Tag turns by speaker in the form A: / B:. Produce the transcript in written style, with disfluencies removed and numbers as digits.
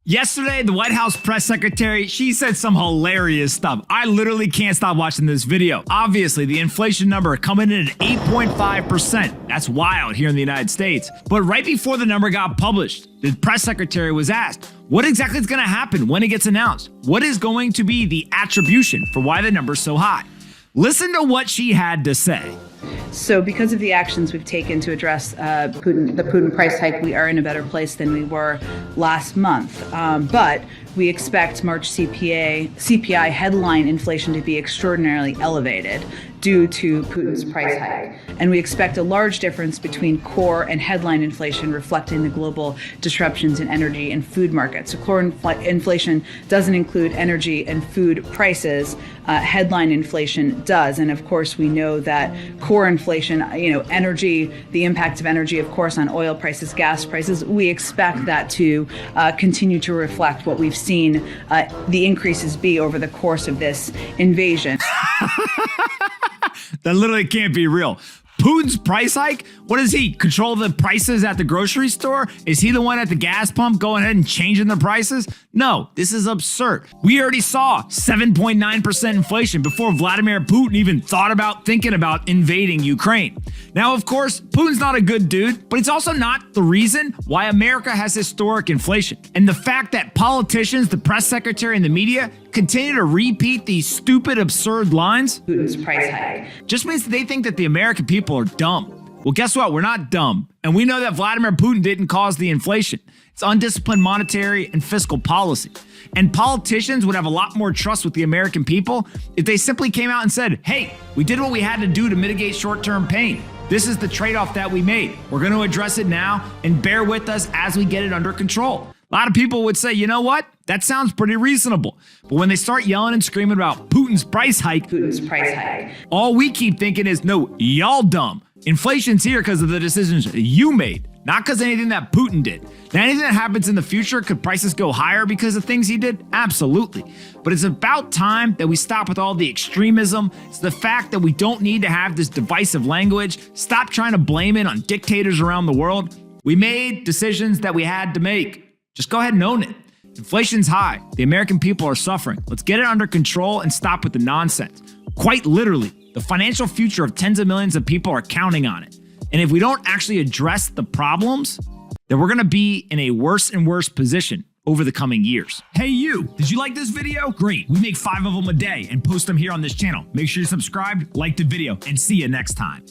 A: Yesterday, the White House press secretary, she said some hilarious stuff. I literally can't stop watching this video. Obviously, the inflation number coming in at 8.5%. That's wild here in the United States. But right before the number got published, the press secretary was asked, what exactly is going to happen when it gets announced? What is going to be the attribution for why the number's so high? Listen to what she had to say.
B: So because of the actions we've taken to address the Putin price hike, we are in a better place than we were last month. But we expect March CPI headline inflation to be extraordinarily elevated due to Putin's price hike. And we expect a large difference between core and headline inflation, reflecting the global disruptions in energy and food markets. So core inflation doesn't include energy and food prices. Headline inflation does. And of course, we know that core inflation, energy, the impact of energy, of course, on oil prices, gas prices, we expect that to continue to reflect what we've seen the increases be over the course of this invasion.
A: That literally can't be real. Putin's price hike? What does he control the prices at the grocery store? Is he the one at the gas pump going ahead and changing the prices? No, this is absurd. We already saw 7.9% inflation before Vladimir Putin even thinking about invading Ukraine. Now, of course, Putin's not a good dude, but it's also not the reason why America has historic inflation. And the fact that politicians, the press secretary, and the media continue to repeat these stupid, absurd lines,
B: Putin's price hike,
A: just means that they think that the American people are dumb. Well, guess what? We're not dumb. And we know that Vladimir Putin didn't cause the inflation. It's undisciplined monetary and fiscal policy. And politicians would have a lot more trust with the American people if they simply came out and said, hey, we did what we had to do to mitigate short-term pain. This is the trade-off that we made. We're going to address it now and bear with us as we get it under control. A lot of people would say, you know what? That sounds pretty reasonable. But when they start yelling and screaming about Putin's price hike, all we keep thinking is, no, y'all dumb. Inflation's here because of the decisions you made, not because of anything that Putin did. Now, anything that happens in the future, could prices go higher because of things he did? Absolutely. But it's about time that we stop with all the extremism. It's the fact that we don't need to have this divisive language. Stop trying to blame it on dictators around the world. We made decisions that we had to make. Just go ahead and own it. Inflation's high. The American people are suffering. Let's get it under control and stop with the nonsense. Quite literally, the financial future of tens of millions of people are counting on it. And if we don't actually address the problems, then we're going to be in a worse and worse position over the coming years. Hey you, did you like this video? Great, we make 5 of them a day and post them here on this channel. Make sure you're subscribed, like the video, and see you next time.